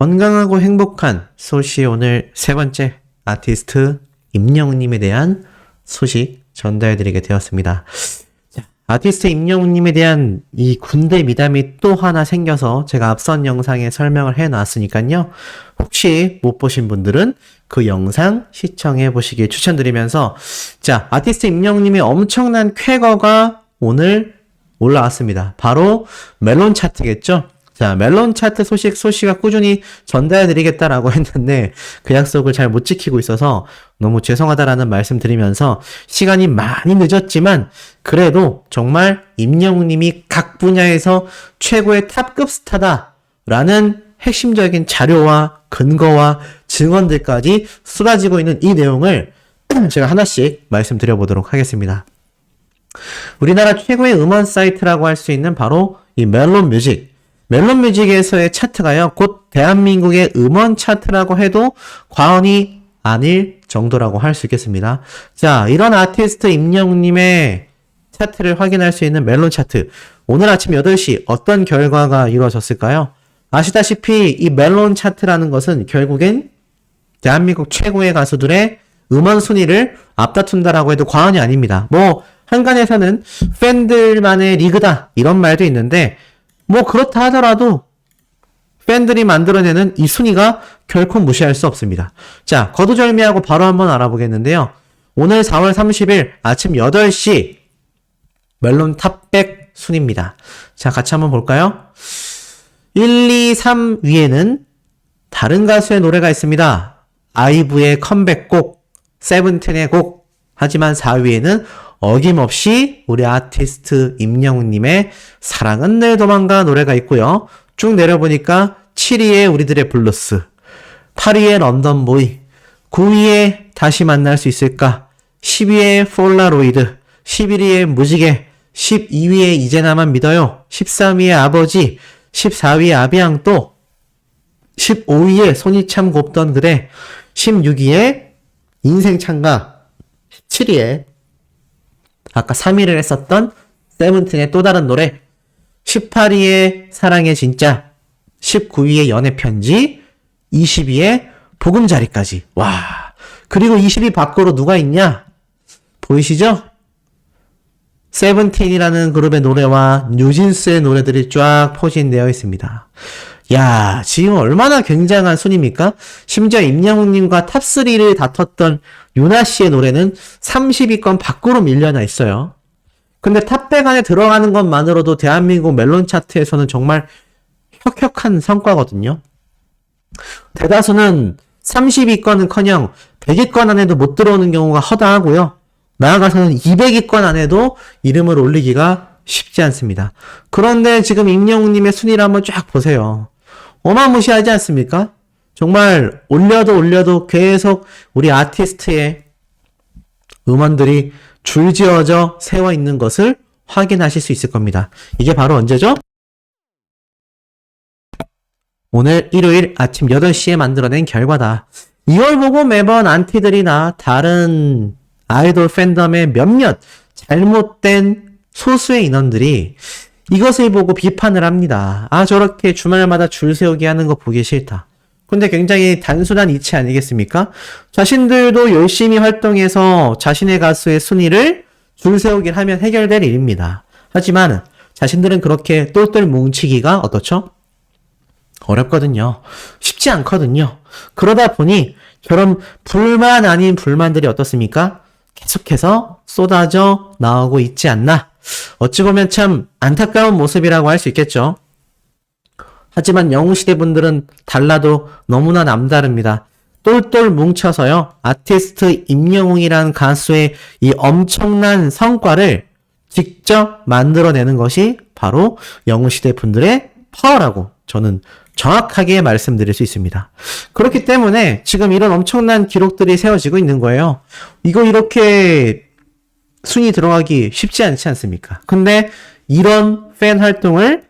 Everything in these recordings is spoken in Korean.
건강하고 행복한 소시 오늘 세 번째 아티스트 임영웅님에 대한 소식 전달해드리게 되었습니다. 자, 아티스트 임영웅님에 대한 이 군대 미담이 또 하나 생겨서 제가 앞선 영상에 설명을 해놨으니까요. 혹시 못 보신 분들은 그 영상 시청해 보시길 추천드리면서 자, 아티스트 임영웅님의 엄청난 쾌거가 오늘 올라왔습니다. 바로 멜론 차트겠죠? 자, 멜론 차트 소시가 꾸준히 전달해드리겠다라고 했는데 그 약속을 잘 못 지키고 있어서 너무 죄송하다라는 말씀 드리면서 시간이 많이 늦었지만 그래도 정말 임영웅님이 각 분야에서 최고의 탑급 스타다라는 핵심적인 자료와 근거와 증언들까지 쏟아지고 있는 이 내용을 제가 하나씩 말씀드려보도록 하겠습니다. 우리나라 최고의 음원 사이트라고 할 수 있는 바로 이 멜론 뮤직. 멜론 뮤직에서의 차트가요, 곧 대한민국의 음원 차트라고 해도 과언이 아닐 정도라고 할 수 있겠습니다. 자, 이런 아티스트 임영웅님의 차트를 확인할 수 있는 멜론 차트. 오늘 아침 8시 어떤 결과가 이루어졌을까요? 아시다시피 이 멜론 차트라는 것은 결국엔 대한민국 최고의 가수들의 음원 순위를 앞다툰다라고 해도 과언이 아닙니다. 뭐 한간에서는 팬들만의 리그다 이런 말도 있는데 뭐 그렇다 하더라도 팬들이 만들어내는 이 순위가 결코 무시할 수 없습니다. 자, 거두절미하고 바로 한번 알아보겠는데요. 오늘 4월 30일 아침 8시 멜론 탑100 순위입니다. 자, 같이 한번 볼까요? 1, 2, 3 위에는 다른 가수의 노래가 있습니다. 아이브의 컴백곡, 세븐틴의 곡. 하지만 4위에는 어김없이 우리 아티스트 임영웅님의 사랑은 늘 도망가 노래가 있고요. 쭉 내려보니까 7위에 우리들의 블루스, 8위에 런던보이, 9위에 다시 만날 수 있을까, 10위에 폴라로이드, 11위에 무지개, 12위에 이제 나만 믿어요, 13위에 아버지, 14위에 아비앙또, 15위에 손이 참 곱던 그대, 16위에 인생 창가, 17위에 아까 3위를 했었던 세븐틴의 또 다른 노래, 18위에 사랑해 진짜, 19위에 연애편지, 20위에 보금자리까지. 와, 그리고 20위 밖으로 누가 있냐? 보이시죠? 세븐틴이라는 그룹의 노래와 뉴진스의 노래들이 쫙 포진되어 있습니다. 야, 지금 얼마나 굉장한 순위입니까? 심지어 임영웅님과 탑3를 다퉜던 유나씨의 노래는 30위권 밖으로 밀려나 있어요. 근데 탑100 안에 들어가는 것만으로도 대한민국 멜론 차트에서는 정말 혁혁한 성과거든요. 대다수는 30위권은커녕 100위권 안에도 못 들어오는 경우가 허다하고요. 나아가서는 200위권 안에도 이름을 올리기가 쉽지 않습니다. 그런데 지금 임영웅님의 순위를 한번 쫙 보세요. 어마무시하지 않습니까? 정말 올려도 계속 우리 아티스트의 음원들이 줄지어져 세워 있는 것을 확인하실 수 있을 겁니다. 이게 바로 언제죠? 오늘 일요일 아침 8시에 만들어낸 결과다. 이걸 보고 매번 안티들이나 다른 아이돌 팬덤의 몇몇 잘못된 소수의 인원들이 이것을 보고 비판을 합니다. 아, 저렇게 주말마다 줄 세우기 하는 거 보기 싫다. 근데 굉장히 단순한 이치 아니겠습니까? 자신들도 열심히 활동해서 자신의 가수의 순위를 줄 세우기를 하면 해결될 일입니다. 하지만 자신들은 그렇게 똘똘 뭉치기가 어떻죠? 어렵거든요. 쉽지 않거든요. 그러다 보니 저런 불만 아닌 불만들이 어떻습니까? 계속해서 쏟아져 나오고 있지 않나? 어찌 보면 참 안타까운 모습이라고 할 수 있겠죠. 하지만 영웅시대 분들은 달라도 너무나 남다릅니다. 똘똘 뭉쳐서요, 아티스트 임영웅이라는 가수의 이 엄청난 성과를 직접 만들어내는 것이 바로 영웅시대 분들의 파워라고 저는 정확하게 말씀드릴 수 있습니다. 그렇기 때문에 지금 이런 엄청난 기록들이 세워지고 있는 거예요. 이거 이렇게 순위 들어가기 쉽지 않지 않습니까? 근데 이런 팬 활동을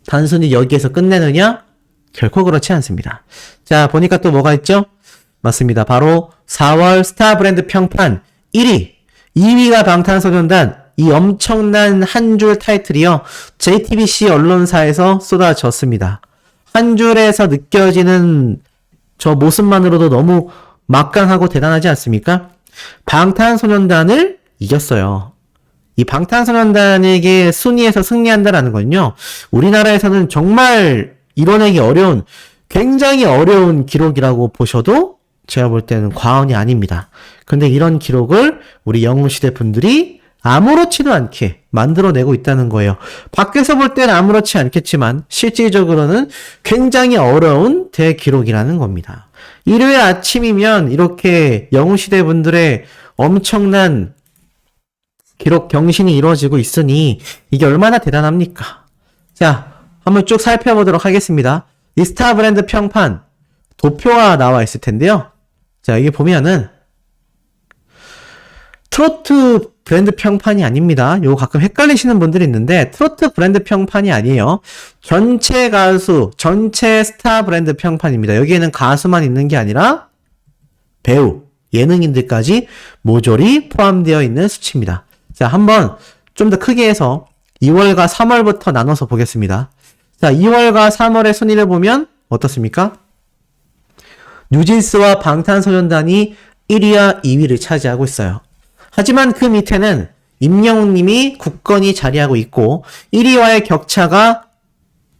단순히 여기에서 끝내느냐? 결코 그렇지 않습니다. 자, 보니까 또 뭐가 있죠? 맞습니다. 바로 4월 스타 브랜드 평판 1위, 2위가 방탄소년단, 이 엄청난 한 줄 타이틀이요, JTBC 언론사에서 쏟아졌습니다. 한 줄에서 느껴지는 저 모습만으로도 너무 막강하고 대단하지 않습니까? 방탄소년단을 이겼어요. 이 방탄소년단에게 순위에서 승리한다라는 건요, 우리나라에서는 정말 이뤄내기 어려운, 굉장히 어려운 기록이라고 보셔도 제가 볼 때는 과언이 아닙니다. 근데 이런 기록을 우리 영웅시대 분들이 아무렇지도 않게 만들어내고 있다는 거예요. 밖에서 볼 때는 아무렇지 않겠지만 실질적으로는 굉장히 어려운 대기록이라는 겁니다. 일요일 아침이면 이렇게 영웅시대 분들의 엄청난 기록 경신이 이루어지고 있으니 이게 얼마나 대단합니까? 자, 한번 쭉 살펴보도록 하겠습니다. 이 스타 브랜드 평판 도표가 나와 있을 텐데요. 자, 여기 보면은 트로트 브랜드 평판이 아닙니다. 요거 가끔 헷갈리시는 분들이 있는데 트로트 브랜드 평판이 아니에요. 전체 가수, 전체 스타 브랜드 평판입니다. 여기에는 가수만 있는 게 아니라 배우, 예능인들까지 모조리 포함되어 있는 수치입니다. 자, 한번 좀 더 크게 해서 2월과 3월부터 나눠서 보겠습니다. 자, 2월과 3월의 순위를 보면 어떻습니까? 뉴진스와 방탄소년단이 1위와 2위를 차지하고 있어요. 하지만 그 밑에는 임영웅님이 굳건히 자리하고 있고 1위와의 격차가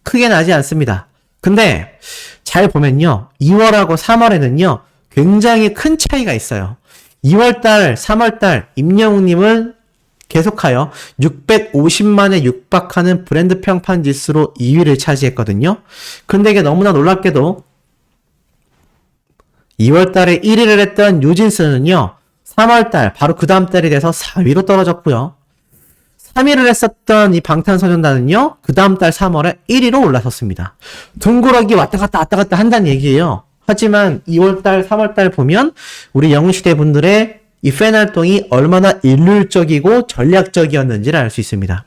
크게 나지 않습니다. 근데 잘 보면요, 2월하고 3월에는요 굉장히 큰 차이가 있어요. 2월달, 3월달 임영웅님은 계속하여 650만에 육박하는 브랜드 평판 지수로 2위를 차지했거든요. 근데 이게 너무나 놀랍게도 2월달에 1위를 했던 뉴진스는요 3월달, 바로 그 다음 달이 돼서 4위로 떨어졌고요. 3위를 했었던 이 방탄소년단은요, 그 다음 달 3월에 1위로 올라섰습니다. 둥그러기 왔다 갔다 한다는 얘기예요. 하지만 2월달, 3월달 보면 우리 영웅시대 분들의 이 팬 활동이 얼마나 일률적이고 전략적이었는지를 알 수 있습니다.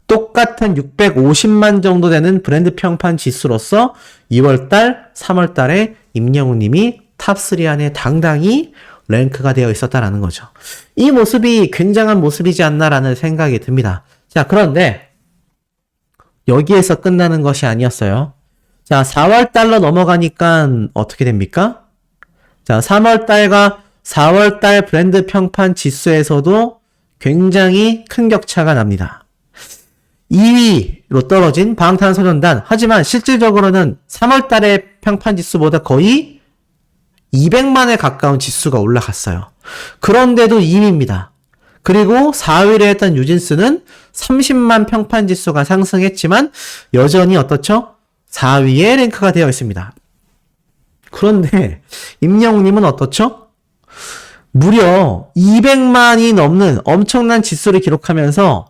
똑같은 650만 정도 되는 브랜드 평판 지수로서 2월달, 3월달에 임영웅님이 탑3 안에 당당히 랭크가 되어 있었다라는 거죠. 이 모습이 굉장한 모습이지 않나라는 생각이 듭니다. 자, 그런데 여기에서 끝나는 것이 아니었어요. 자, 4월달로 넘어가니까 어떻게 됩니까? 자, 3월달과 4월달 브랜드 평판 지수에서도 굉장히 큰 격차가 납니다. 2위로 떨어진 방탄소년단, 하지만 실질적으로는 3월달의 평판 지수보다 거의 200만에 가까운 지수가 올라갔어요. 그런데도 2위입니다. 그리고 4위를 했던 뉴진스는 30만 평판 지수가 상승했지만 여전히 어떻죠? 4위에 랭크가 되어 있습니다. 그런데 임영웅님은 어떻죠? 무려 200만이 넘는 엄청난 지수를 기록하면서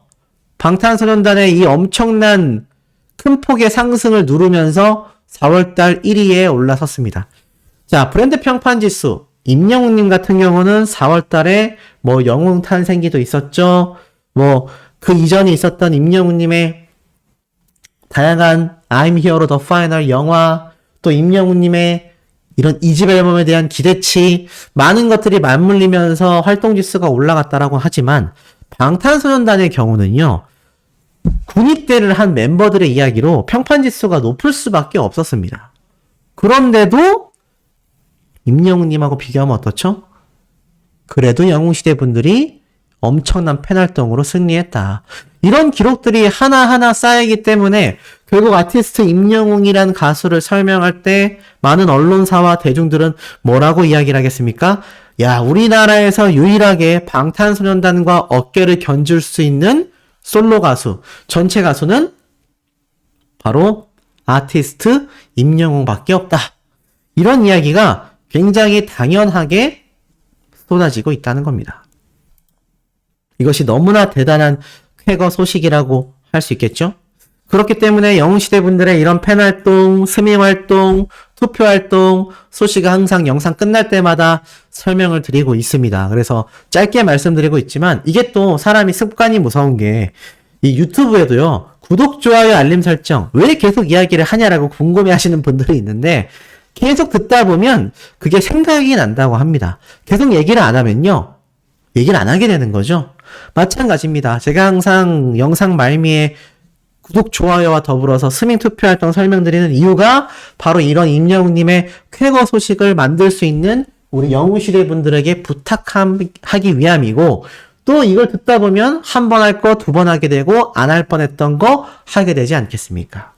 방탄소년단의 이 엄청난 큰 폭의 상승을 누르면서 4월달 1위에 올라섰습니다. 자, 브랜드 평판 지수. 임영웅님 같은 경우는 4월달에 뭐 영웅 탄생기도 있었죠. 뭐 그 이전에 있었던 임영웅님의 다양한 I'm Hero The Final 영화, 또 임영웅님의 이런 2집 앨범에 대한 기대치, 많은 것들이 맞물리면서 활동 지수가 올라갔다라고 하지만 방탄소년단의 경우는요, 군입대를 한 멤버들의 이야기로 평판 지수가 높을 수밖에 없었습니다. 그런데도 임영웅님하고 비교하면 어떻죠? 그래도 영웅시대 분들이 엄청난 팬활동으로 승리했다. 이런 기록들이 하나하나 쌓이기 때문에 결국 아티스트 임영웅이란 가수를 설명할 때 많은 언론사와 대중들은 뭐라고 이야기를 하겠습니까? 야, 우리나라에서 유일하게 방탄소년단과 어깨를 견줄 수 있는 솔로 가수, 전체 가수는 바로 아티스트 임영웅밖에 없다. 이런 이야기가 굉장히 당연하게 쏟아지고 있다는 겁니다. 이것이 너무나 대단한 쾌거 소식이라고 할 수 있겠죠? 그렇기 때문에 영웅시대 분들의 이런 팬활동, 스밍활동, 투표활동 소식을 항상 영상 끝날 때마다 설명을 드리고 있습니다. 그래서 짧게 말씀드리고 있지만 이게 또 사람이 습관이 무서운 게 이 유튜브에도요, 구독, 좋아요, 알림 설정 왜 계속 이야기를 하냐라고 궁금해 하시는 분들이 있는데 계속 듣다 보면 그게 생각이 난다고 합니다. 계속 얘기를 안 하면요, 얘기를 안 하게 되는 거죠. 마찬가지입니다. 제가 항상 영상 말미에 구독, 좋아요와 더불어서 스밍 투표 활동 설명드리는 이유가 바로 이런 임영웅님의 쾌거 소식을 만들 수 있는 우리 영웅시대 분들에게 부탁하기 위함이고, 또 이걸 듣다 보면 한 번 할 거 두 번 하게 되고 안 할 뻔했던 거 하게 되지 않겠습니까?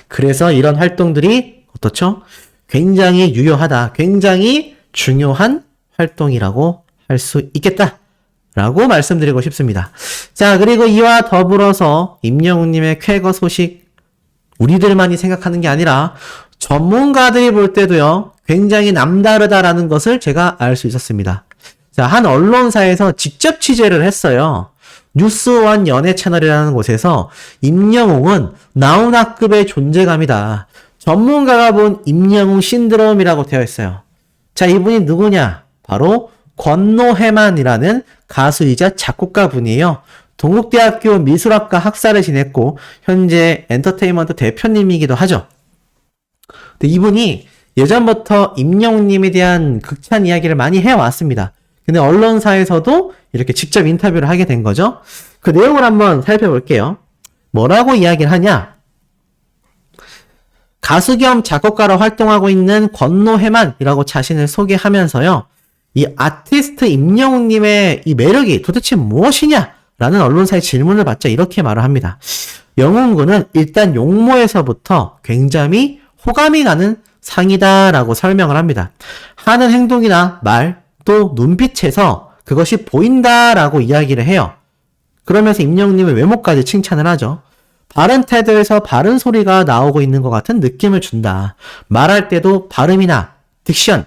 그래서 이런 활동들이 어떻죠? 굉장히 유효하다, 굉장히 중요한 활동이라고 할 수 있겠다 라고 말씀드리고 싶습니다. 자, 그리고 이와 더불어서 임영웅님의 쾌거 소식, 우리들만이 생각하는 게 아니라 전문가들이 볼 때도요, 굉장히 남다르다라는 것을 제가 알 수 있었습니다. 자, 한 언론사에서 직접 취재를 했어요. 뉴스원 연예 채널이라는 곳에서 임영웅은 나훈아급의 존재감이다, 전문가가 본 임영웅 신드롬이라고 되어 있어요. 자, 이분이 누구냐? 바로 권노해만이라는 가수이자 작곡가 분이에요. 동국대학교 미술학과 학사를 지냈고 현재 엔터테인먼트 대표님이기도 하죠. 근데 이분이 예전부터 임영웅님에 대한 극찬 이야기를 많이 해왔습니다. 근데 언론사에서도 이렇게 직접 인터뷰를 하게 된 거죠. 그 내용을 한번 살펴볼게요. 뭐라고 이야기를 하냐? 가수 겸 작곡가로 활동하고 있는 권노해만이라고 자신을 소개하면서요, 이 아티스트 임영웅님의 이 매력이 도대체 무엇이냐? 라는 언론사의 질문을 받자 이렇게 말을 합니다. 영웅군은 일단 용모에서부터 굉장히 호감이 가는 상이다 라고 설명을 합니다. 하는 행동이나 말, 또 눈빛에서 그것이 보인다 라고 이야기를 해요. 그러면서 임영웅님의 외모까지 칭찬을 하죠. 바른 태도에서 바른 소리가 나오고 있는 것 같은 느낌을 준다. 말할 때도 발음이나 딕션,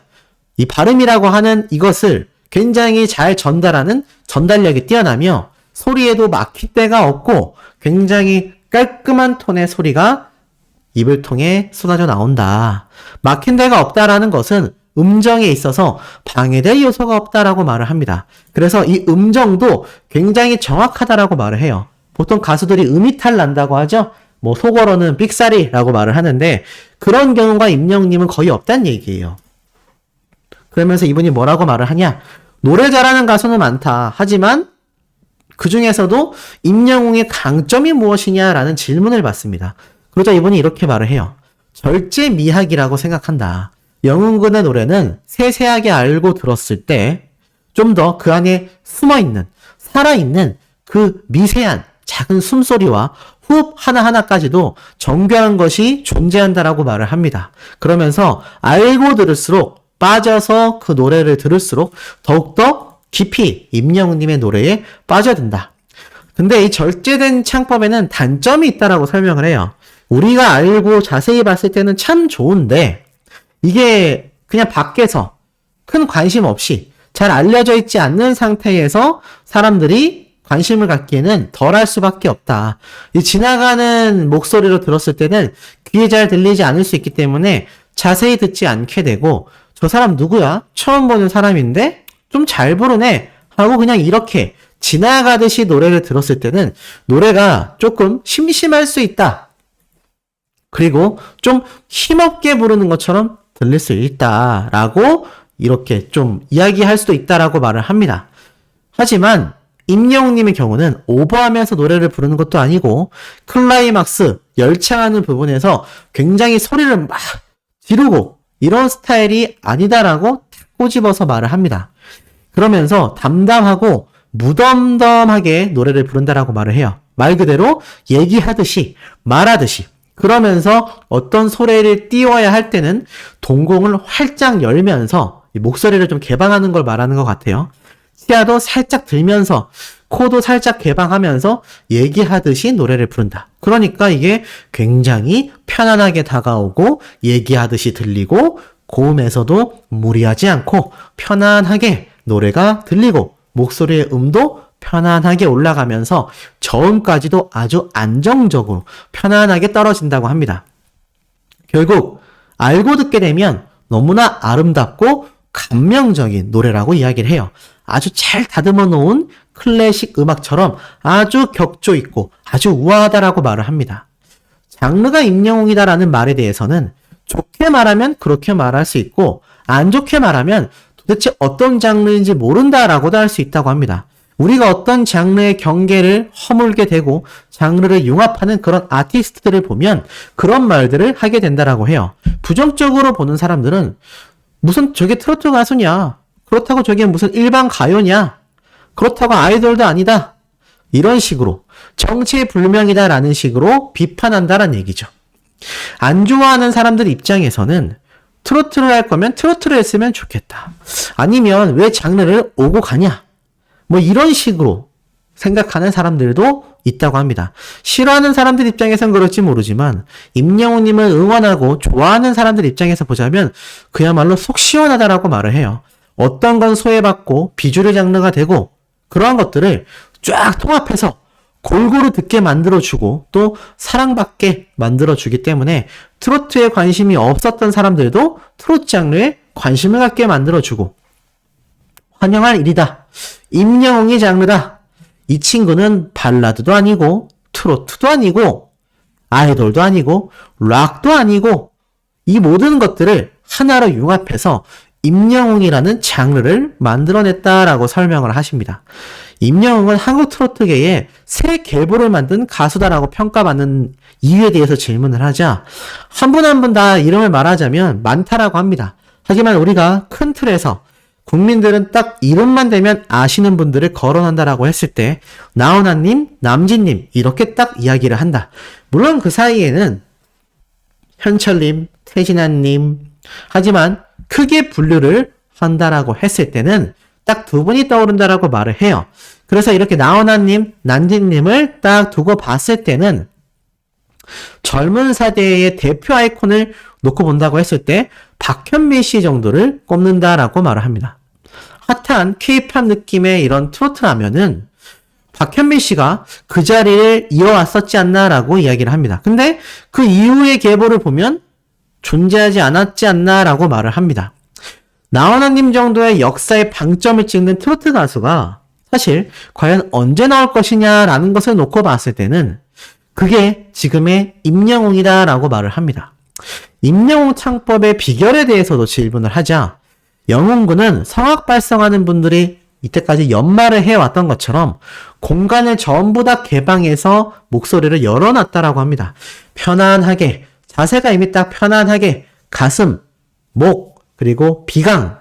이 발음이라고 하는 이것을 굉장히 잘 전달하는 전달력이 뛰어나며 소리에도 막힐 데가 없고 굉장히 깔끔한 톤의 소리가 입을 통해 쏟아져 나온다. 막힌 데가 없다라는 것은 음정에 있어서 방해될 요소가 없다라고 말을 합니다. 그래서 이 음정도 굉장히 정확하다라고 말을 해요. 보통 가수들이 음이탈 난다고 하죠. 뭐 속어로는 삑사리라고 말을 하는데 그런 경우가 임영웅님은 거의 없다는 얘기예요. 그러면서 이분이 뭐라고 말을 하냐? 노래 잘하는 가수는 많다. 하지만 그 중에서도 임영웅의 강점이 무엇이냐라는 질문을 받습니다. 그러자 이분이 이렇게 말을 해요. 절제미학이라고 생각한다. 영웅군의 노래는 세세하게 알고 들었을 때 좀 더 그 안에 숨어있는, 살아있는 그 미세한 작은 숨소리와 호흡 하나하나까지도 정교한 것이 존재한다라고 말을 합니다. 그러면서 알고 들을수록, 빠져서 그 노래를 들을수록 더욱더 깊이 임영웅님의 노래에 빠져든다. 근데 이 절제된 창법에는 단점이 있다라고 설명을 해요. 우리가 알고 자세히 봤을 때는 참 좋은데 이게 그냥 밖에서 큰 관심 없이 잘 알려져 있지 않는 상태에서 사람들이 관심을 갖기에는 덜할 수밖에 없다. 이 지나가는 목소리로 들었을 때는 귀에 잘 들리지 않을 수 있기 때문에 자세히 듣지 않게 되고 저 사람 누구야? 처음 보는 사람인데 좀 잘 부르네 하고 그냥 이렇게 지나가듯이 노래를 들었을 때는 노래가 조금 심심할 수 있다. 그리고 좀 힘없게 부르는 것처럼 들릴 수 있다라고 이렇게 좀 이야기할 수도 있다라고 말을 합니다. 하지만 임영웅님의 경우는 오버하면서 노래를 부르는 것도 아니고 클라이막스, 열창하는 부분에서 굉장히 소리를 막 지르고 이런 스타일이 아니다라고 꼬집어서 말을 합니다. 그러면서 담담하고 무덤덤하게 노래를 부른다라고 말을 해요. 말 그대로 얘기하듯이, 말하듯이. 그러면서 어떤 소리를 띄워야 할 때는 동공을 활짝 열면서 목소리를 좀 개방하는 걸 말하는 것 같아요. 치아도 살짝 들면서 코도 살짝 개방하면서 얘기하듯이 노래를 부른다. 그러니까 이게 굉장히 편안하게 다가오고 얘기하듯이 들리고 고음에서도 무리하지 않고 편안하게 노래가 들리고 목소리의 음도 편안하게 올라가면서 저음까지도 아주 안정적으로 편안하게 떨어진다고 합니다. 결국 알고 듣게 되면 너무나 아름답고 감명적인 노래라고 이야기를 해요. 아주 잘 다듬어 놓은 클래식 음악처럼 아주 격조 있고 아주 우아하다라고 말을 합니다. 장르가 임영웅이다라는 말에 대해서는 좋게 말하면 그렇게 말할 수 있고 안 좋게 말하면 도대체 어떤 장르인지 모른다라고도 할 수 있다고 합니다. 우리가 어떤 장르의 경계를 허물게 되고 장르를 융합하는 그런 아티스트들을 보면 그런 말들을 하게 된다라고 해요. 부정적으로 보는 사람들은 무슨 저게 트로트 가수냐? 그렇다고 저게 무슨 일반 가요냐? 그렇다고 아이돌도 아니다. 이런 식으로 정체불명이다라는 식으로 비판한다라는 얘기죠. 안 좋아하는 사람들 입장에서는 트로트를 할 거면 트로트를 했으면 좋겠다. 아니면 왜 장르를 오고 가냐? 뭐 이런 식으로 생각하는 사람들도 있다고 합니다. 싫어하는 사람들 입장에선 그럴지 모르지만 임영웅님을 응원하고 좋아하는 사람들 입장에서 보자면 그야말로 속 시원하다라고 말을 해요. 어떤 건 소외받고 비주류 장르가 되고 그러한 것들을 쫙 통합해서 골고루 듣게 만들어주고 또 사랑받게 만들어주기 때문에 트로트에 관심이 없었던 사람들도 트로트 장르에 관심을 갖게 만들어주고 환영할 일이다. 임영웅의 장르다. 이 친구는 발라드도 아니고 트로트도 아니고 아이돌도 아니고 락도 아니고 이 모든 것들을 하나로 융합해서 임영웅이라는 장르를 만들어냈다라고 설명을 하십니다. 임영웅은 한국 트로트계에 새 계보를 만든 가수다라고 평가받는 이유에 대해서 질문을 하자 한 분 한 분 다 이름을 말하자면 많다라고 합니다. 하지만 우리가 큰 틀에서 국민들은 딱 이름만 대면 아시는 분들을 거론한다라고 했을 때 나훈아님, 남진님 이렇게 딱 이야기를 한다. 물론 그 사이에는 현철님, 태진아님 하지만 크게 분류를 한다라고 했을 때는 딱 두 분이 떠오른다라고 말을 해요. 그래서 이렇게 나훈아님, 남진님을 딱 두고 봤을 때는 젊은 세대의 대표 아이콘을 놓고 본다고 했을 때 박현민 씨 정도를 꼽는다라고 말을 합니다. 핫한 K-팝 느낌의 이런 트로트라면은 박현민 씨가 그 자리를 이어왔었지 않나라고 이야기를 합니다. 근데 그 이후의 계보를 보면 존재하지 않았지 않나라고 말을 합니다. 나훈아님 정도의 역사의 방점을 찍는 트로트 가수가 사실 과연 언제 나올 것이냐라는 것을 놓고 봤을 때는 그게 지금의 임영웅이다라고 말을 합니다. 임영웅 창법의 비결에 대해서도 질문을 하자 영웅군은 성악 발성하는 분들이 이때까지 연말을 해왔던 것처럼 공간을 전부 다 개방해서 목소리를 열어놨다라고 합니다. 편안하게 자세가 이미 딱 편안하게 가슴, 목, 그리고 비강,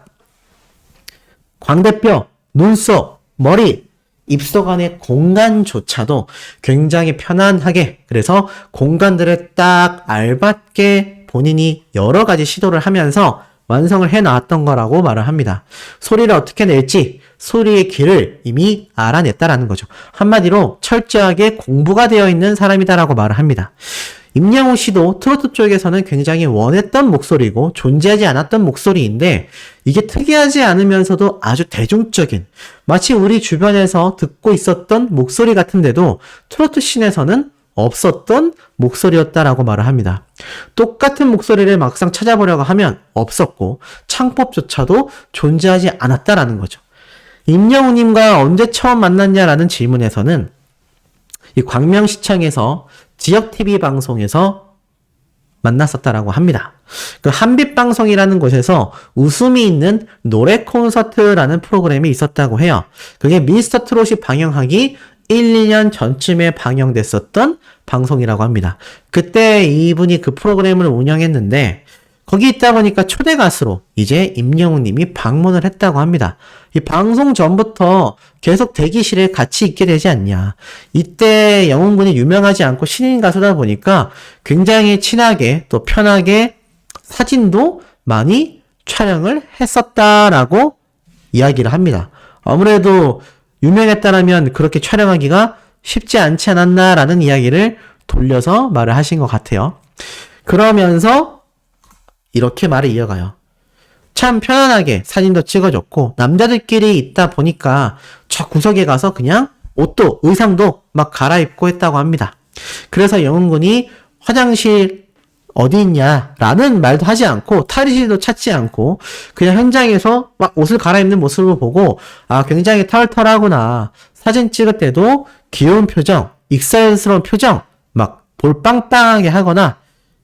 광대뼈, 눈썹, 머리, 입속 안의 공간조차도 굉장히 편안하게 그래서 공간들을 딱 알맞게 본인이 여러 가지 시도를 하면서 완성을 해나왔던 거라고 말을 합니다. 소리를 어떻게 낼지 소리의 길을 이미 알아냈다라는 거죠. 한마디로 철저하게 공부가 되어 있는 사람이다라고 말을 합니다. 임영웅 씨도 트로트 쪽에서는 굉장히 원했던 목소리고 존재하지 않았던 목소리인데 이게 특이하지 않으면서도 아주 대중적인 마치 우리 주변에서 듣고 있었던 목소리 같은데도 트로트 씬에서는 없었던 목소리였다라고 말을 합니다. 똑같은 목소리를 막상 찾아보려고 하면 없었고 창법조차도 존재하지 않았다라는 거죠. 임영웅님과 언제 처음 만났냐라는 질문에서는 이 광명시청에서 지역 TV 방송에서 만났었다라고 합니다. 그 한빛방송이라는 곳에서 웃음이 있는 노래 콘서트라는 프로그램이 있었다고 해요. 그게 미스터 트롯이 방영하기 1, 2년 전쯤에 방영됐었던 방송이라고 합니다. 그때 이분이 그 프로그램을 운영했는데 거기 있다 보니까 초대 가수로 이제 임영웅 님이 방문을 했다고 합니다. 이 방송 전부터 계속 대기실에 같이 있게 되지 않냐. 이때 영웅 군이 유명하지 않고 신인 가수다 보니까 굉장히 친하게 또 편하게 사진도 많이 촬영을 했었다라고 이야기를 합니다. 아무래도 유명했다라면 그렇게 촬영하기가 쉽지 않지 않았나라는 이야기를 돌려서 말을 하신 것 같아요. 그러면서 이렇게 말을 이어가요. 참 편안하게 사진도 찍어줬고 남자들끼리 있다 보니까 저 구석에 가서 그냥 옷도 의상도 막 갈아입고 했다고 합니다. 그래서 영웅군이 화장실 어디 있냐 라는 말도 하지 않고 탈의실도 찾지 않고 그냥 현장에서 막 옷을 갈아입는 모습을 보고 아 굉장히 털털하구나. 사진 찍을 때도 귀여운 표정, 익살스러운 표정 막 볼빵빵하게 하거나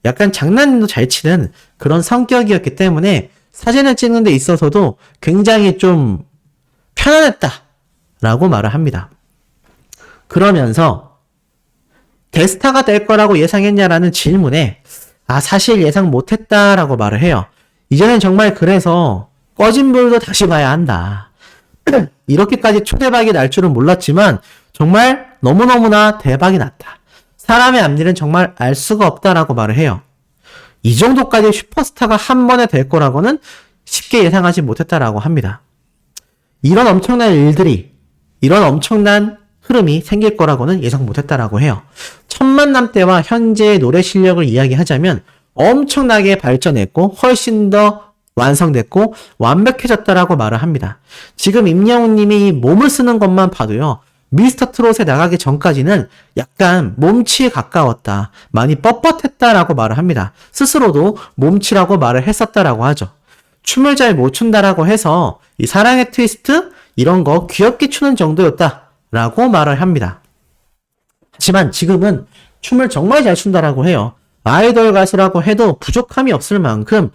약간 장난도 잘 치는 그런 성격이었기 때문에 사진을 찍는 데 있어서도 굉장히 좀 편안했다 라고 말을 합니다. 그러면서 대스타가 될 거라고 예상했냐라는 질문에 사실 예상 못했다라고 말을 해요. 이제는 정말 그래서 꺼진 불도 다시 봐야 한다. 이렇게까지 초대박이 날 줄은 몰랐지만 정말 너무너무나 대박이 났다. 사람의 앞일은 정말 알 수가 없다라고 말을 해요. 이 정도까지 슈퍼스타가 한 번에 될 거라고는 쉽게 예상하지 못했다라고 합니다. 이런 엄청난 일들이, 이런 엄청난 흐름이 생길 거라고는 예상 못했다라고 해요. 첫 만남 때와 현재의 노래 실력을 이야기하자면 엄청나게 발전했고 훨씬 더 완성됐고 완벽해졌다라고 말을 합니다. 지금 임영웅님이 몸을 쓰는 것만 봐도요. 미스터 트롯에 나가기 전까지는 약간 몸치에 가까웠다. 많이 뻣뻣했다라고 말을 합니다. 스스로도 몸치라고 말을 했었다라고 하죠. 춤을 잘 못 춘다라고 해서 이 사랑의 트위스트 이런 거 귀엽게 추는 정도였다라고 말을 합니다. 하지만 지금은 춤을 정말 잘 춘다라고 해요. 아이돌 가수라고 해도 부족함이 없을 만큼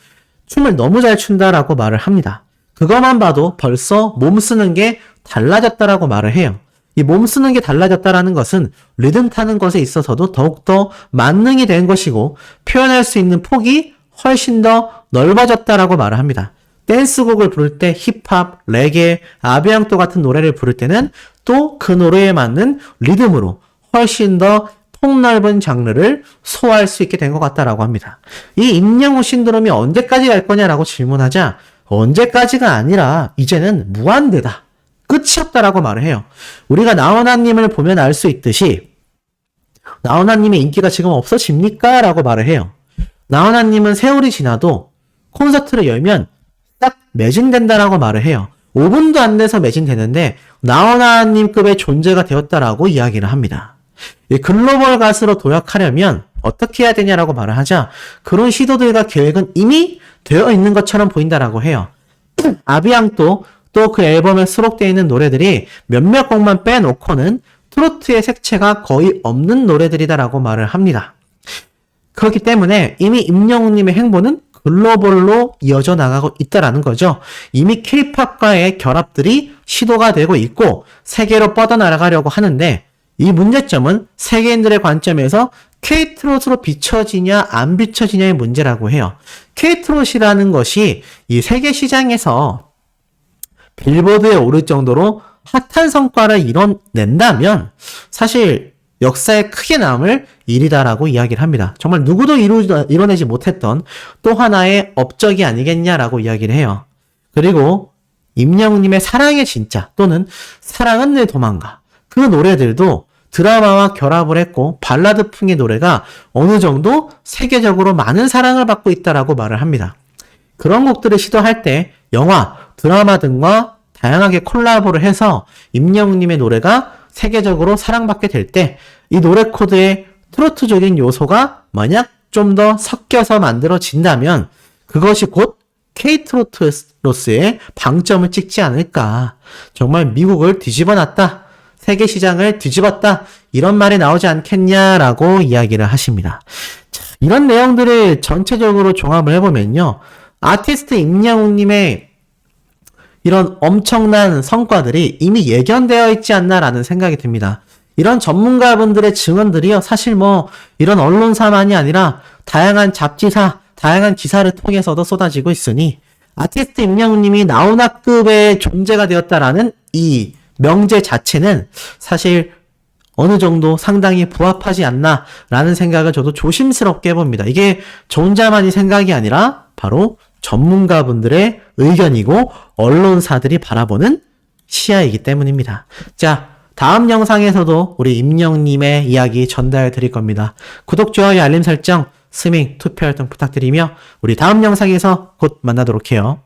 춤을 너무 잘 춘다라고 말을 합니다. 그것만 봐도 벌써 몸 쓰는 게 달라졌다라고 말을 해요. 이 몸 쓰는 게 달라졌다라는 것은 리듬 타는 것에 있어서도 더욱더 만능이 된 것이고 표현할 수 있는 폭이 훨씬 더 넓어졌다라고 말을 합니다. 댄스곡을 부를 때 힙합, 레게, 아비앙토 같은 노래를 부를 때는 또 그 노래에 맞는 리듬으로 훨씬 더 폭넓은 장르를 소화할 수 있게 된 것 같다라고 합니다. 이 임영웅 신드롬이 언제까지 갈 거냐라고 질문하자 언제까지가 아니라 이제는 무한대다. 끝이 없다라고 말을 해요. 우리가 나훈아님을 보면 알 수 있듯이 나훈아님의 인기가 지금 없어집니까? 라고 말을 해요. 나훈아님은 세월이 지나도 콘서트를 열면 딱 매진된다라고 말을 해요. 5분도 안 돼서 매진되는데 나훈아님급의 존재가 되었다라고 이야기를 합니다. 이 글로벌 가수로 도약하려면 어떻게 해야 되냐라고 말을 하자 그런 시도들과 계획은 이미 되어 있는 것처럼 보인다라고 해요. 아비앙토 또 그 앨범에 수록되어 있는 노래들이 몇몇 곡만 빼놓고는 트로트의 색채가 거의 없는 노래들이다라고 말을 합니다. 그렇기 때문에 이미 임영웅님의 행보는 글로벌로 이어져 나가고 있다라는 거죠. 이미 K-팝과의 결합들이 시도가 되고 있고 세계로 뻗어나가려고 하는데 이 문제점은 세계인들의 관점에서 K-트롯으로 비춰지냐 안 비춰지냐의 문제라고 해요. K-트롯이라는 것이 이 세계 시장에서 빌보드에 오를 정도로 핫한 성과를 이뤄낸다면 사실 역사에 크게 남을 일이다라고 이야기를 합니다. 정말 누구도 이뤄내지 못했던 또 하나의 업적이 아니겠냐라고 이야기를 해요. 그리고 임영웅님의 사랑의 진짜 또는 사랑은 늘 도망가 그 노래들도 드라마와 결합을 했고 발라드풍의 노래가 어느 정도 세계적으로 많은 사랑을 받고 있다라고 말을 합니다. 그런 곡들을 시도할 때 영화, 드라마 등과 다양하게 콜라보를 해서 임영웅님의 노래가 세계적으로 사랑받게 될 때 이 노래 코드에 트로트적인 요소가 만약 좀 더 섞여서 만들어진다면 그것이 곧 K-트로트로서의 방점을 찍지 않을까. 정말 미국을 뒤집어놨다. 세계 시장을 뒤집었다. 이런 말이 나오지 않겠냐라고 이야기를 하십니다. 자, 이런 내용들을 전체적으로 종합을 해보면요. 아티스트 임영웅님의 이런 엄청난 성과들이 이미 예견되어 있지 않나라는 생각이 듭니다. 이런 전문가분들의 증언들이요. 사실 이런 언론사만이 아니라 다양한 잡지사, 다양한 기사를 통해서도 쏟아지고 있으니 아티스트 임영웅님이 나훈아급의 존재가 되었다라는 이 명제 자체는 사실 어느 정도 상당히 부합하지 않나라는 생각을 저도 조심스럽게 해봅니다. 이게 저 혼자만이 생각이 아니라 바로 전문가분들의 의견이고 언론사들이 바라보는 시야이기 때문입니다. 자, 다음 영상에서도 우리 임영웅님의 이야기 전달 드릴 겁니다. 구독, 좋아요, 알림 설정, 스밍, 투표 활동 부탁드리며 우리 다음 영상에서 곧 만나도록 해요.